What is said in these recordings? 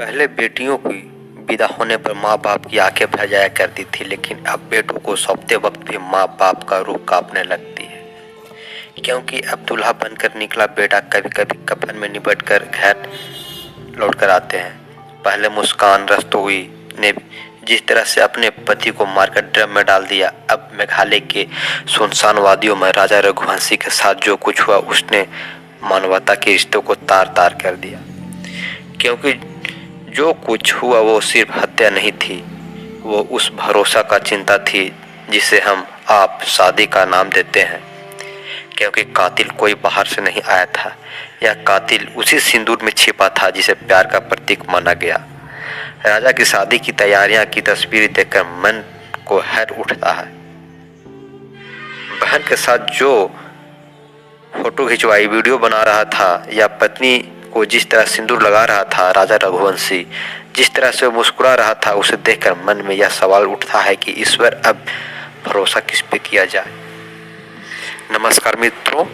पहले बेटियों की विदा होने पर माँ बाप की आंखें भर जाया करती थी, लेकिन अब बेटों को सौंपते वक्त भी माँ बाप का रूह कांपने लगती है, क्योंकि अब दूल्हा बनकर निकला बेटा कभी कभी कफन में निपट कर घर लौट कर आते हैं। पहले मुस्कान रस्तोगी ने जिस तरह से अपने पति को मारकर ड्रम में डाल दिया, अब मेघालय के सुनसान वादियों में राजा रघुवंशी के साथ जो कुछ हुआ उसने मानवता के रिश्तों को तार तार कर दिया। क्योंकि जो कुछ हुआ वो सिर्फ हत्या नहीं थी, वो उस भरोसा का चिंता थी जिसे हम आप शादी का नाम देते हैं। क्योंकि कातिल कोई बाहर से नहीं आया था, यह कातिल उसी सिंदूर में छिपा था जिसे प्यार का प्रतीक माना गया। राजा की शादी की तैयारियां की तस्वीर देखकर मन को हैर उठता है। बहन के साथ जो फोटो खिंचवाई वीडियो बना रहा था, या पत्नी को जिस तरह सिंदूर लगा रहा था राजा रघुवंशी, जिस तरह से मुस्कुरा रहा था, उसे देखकर मन में यह सवाल उठता है कि ईश्वर अब भरोसा किस पे किया जाए। नमस्कार मित्रों,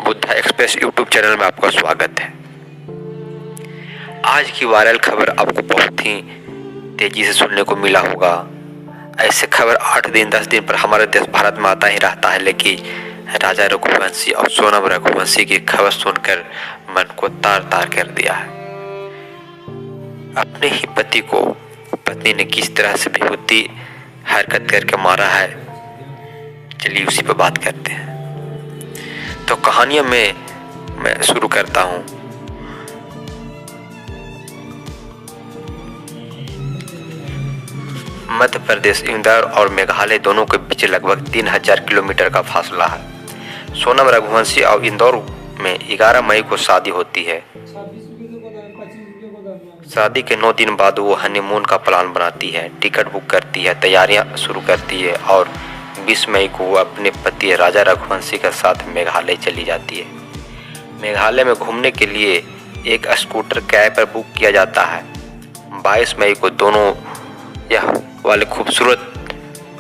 बुद्धा एक्सप्रेस यूट्यूब चैनल में आपका स्वागत है। आज की वायरल खबर आपको बहुत ही तेजी से सुनने को मिला होगा। ऐसे खबर 8 दिन 10 दिन पर हमारे देश भारत में आता ही रहता है, लेकिन राजा रघुवंशी और सोनम रघुवंशी की खबर सुनकर मन को तार तार कर दिया है। अपने ही पति को पत्नी ने किस तरह से बेहुदी हरकत करके मारा है, चलिए उसी पर बात करते हैं। तो कहानियों में मैं शुरू करता हूँ। मध्य प्रदेश इंदौर और मेघालय दोनों के बीच लगभग 3000 किलोमीटर का फासला है। सोनम रघुवंशी और इंदौर में 11 मई को शादी होती है। शादी के 9 दिन बाद वो हनीमून का प्लान बनाती है, टिकट बुक करती है, तैयारियां शुरू करती है और 20 मई को वो अपने पति राजा रघुवंशी के साथ मेघालय चली जाती है। मेघालय में घूमने के लिए एक स्कूटर किराए पर बुक किया जाता है। 22 मई को दोनों यह वाले खूबसूरत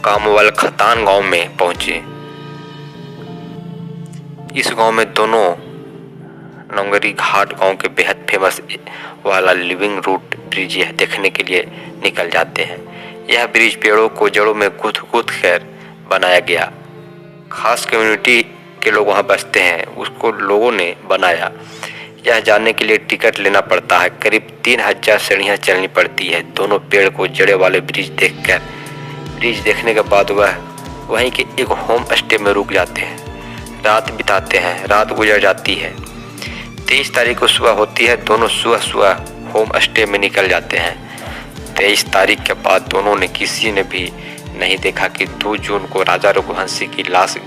कामवाल खतान गांव में पहुंचे। इस गांव में दोनों नंगरी घाट गांव के बेहद फेमस वाला लिविंग रूट ब्रिज यह देखने के लिए निकल जाते हैं। यह ब्रिज पेड़ों को जड़ों में गूंथ गूंथ कर बनाया गया। खास कम्युनिटी के लोग वहां बसते हैं, उसको लोगों ने बनाया। यह जाने के लिए टिकट लेना पड़ता है। करीब 3000 सीढ़ियां चलनी पड़ती है। दोनों पेड़ को जड़े वाले ब्रिज देखने के बाद वह वहीं के एक होम स्टे में रुक जाते हैं, रात बिताते हैं। रात गुजर जाती है। 23 तारीख को सुबह होती है। दोनों सुबह होम स्टे में निकल जाते हैं। 23 तारीख के बाद दोनों ने किसी ने भी नहीं देखा कि 2 जून को राजा रघुवंशी की लाश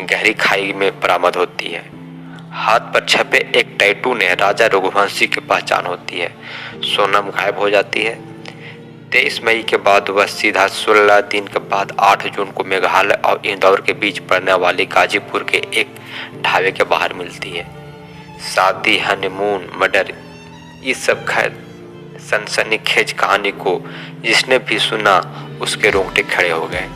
गहरी खाई में बरामद होती है। हाथ पर छपे एक टैटू ने राजा रघुवंशी की पहचान होती है। सोनम गायब हो जाती है। 23 मई के बाद वह सीधा 16 दिन के बाद 8 जून को मेघालय और इंदौर के बीच पड़ने वाली गाजीपुर के एक ढाबे के बाहर मिलती है। शादी, हनीमून, मर्डर, इस सब सनसनीखेज कहानी को जिसने भी सुना उसके रोंगटे खड़े हो गए।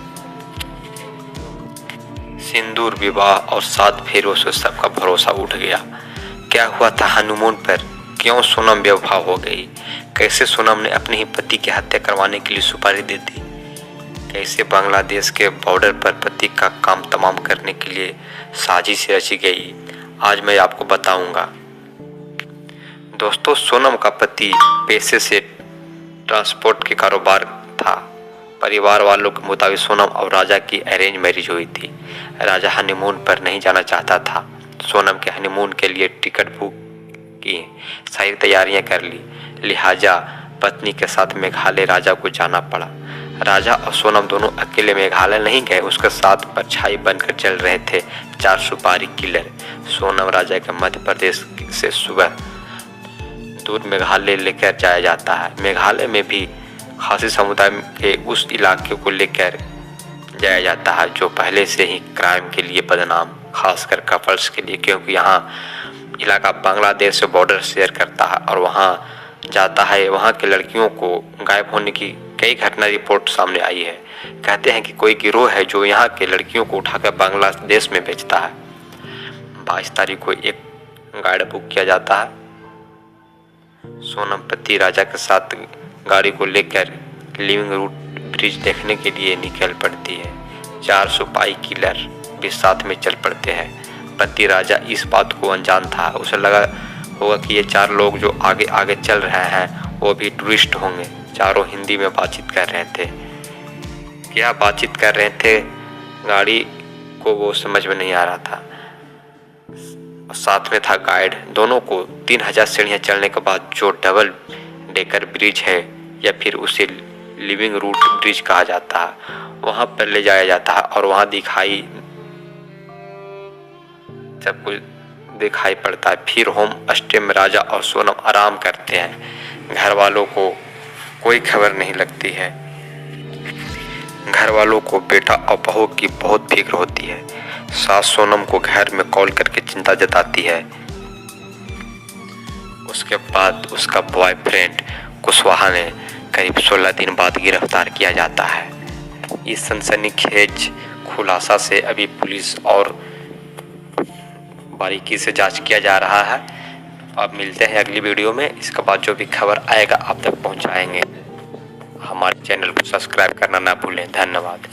सिंदूर, विवाह और 7 फेरों से सबका भरोसा उठ गया। क्या हुआ था हनीमून पर? क्यों सोनम बेवफा हो गई? कैसे सोनम ने अपने ही पति की हत्या करवाने के लिए सुपारी दे दी? कैसे बांग्लादेश के बॉर्डर पर पति का काम तमाम करने के लिए साजिश रची गई, आज मैं आपको बताऊंगा। दोस्तों, सोनम का पति पेशे से ट्रांसपोर्ट के कारोबार था। परिवार वालों के मुताबिक सोनम और राजा की अरेंज मैरिज हुई थी। राजा हनीमून पर नहीं जाना चाहता था। सोनम के हनीमून के लिए टिकट बुक की, सारी तैयारियां कर ली, लिहाजा पत्नी के साथ मेघालय राजा को जाना पड़ा। राजा और सोनम दोनों अकेले मेघालय नहीं गए, उसके साथ परछाई बनकर चल रहे थे 4 सुपारी किलर। सोनम राजा के मध्य प्रदेश से सुबह दूर मेघालय लेकर जाया जाता है। मेघालय में भी खासी समुदाय के उस इलाके को लेकर जाया जाता है जो पहले से ही क्राइम के लिए बदनाम, खासकर कपल्स के लिए, क्योंकि यहाँ इलाका बांग्लादेश से बॉर्डर शेयर करता है और वहाँ जाता है। वहाँ के लड़कियों को गायब होने की कई घटना रिपोर्ट सामने आई है। कहते हैं कि कोई गिरोह है जो यहाँ के लड़कियों को उठाकर बांग्लादेश में बेचता है। 22 तारीख को एक गाइड बुक किया जाता है। सोनम पति राजा के साथ गाड़ी को लेकर लिविंग रूट ब्रिज देखने के लिए निकल पड़ती है। 4 सिपाही किलर भी साथ में चल पड़ते हैं। पति राजा इस बात को अनजान था। उसे लगा होगा कि ये 4 लोग जो आगे आगे चल रहे हैं वो भी टूरिस्ट होंगे। चारों हिंदी में बातचीत कर रहे थे। क्या बातचीत कर रहे थे गाड़ी को वो समझ में नहीं आ रहा था। साथ में था गाइड। दोनों को 3000 सीढ़ियाँ चढ़ने के बाद जो डबल डेकर ब्रिज है या फिर उसे लिविंग रूट ब्रिज कहा जाता है वहाँ पर ले जाया जाता है और वहाँ सब कुछ दिखाई पड़ता है। फिर होम स्टे में राजा और सोनम आराम करते हैं। घर वालों को कोई खबर नहीं लगती है। घर वालों को बेटा और बहू की बहुत फिक्र होती है। सास सोनम को घर में कॉल करके चिंता जताती है। उसके बाद उसका बॉयफ्रेंड कुशवाहा ने करीब 16 दिन बाद गिरफ्तार किया जाता है। इस सनसनीखेज खुलासा से अभी पुलिस और बारीकी से जांच किया जा रहा है। अब मिलते हैं अगली वीडियो में। इसके बाद जो भी खबर आएगा आप तक पहुंचाएंगे। हमारे चैनल को सब्सक्राइब करना ना भूलें। धन्यवाद।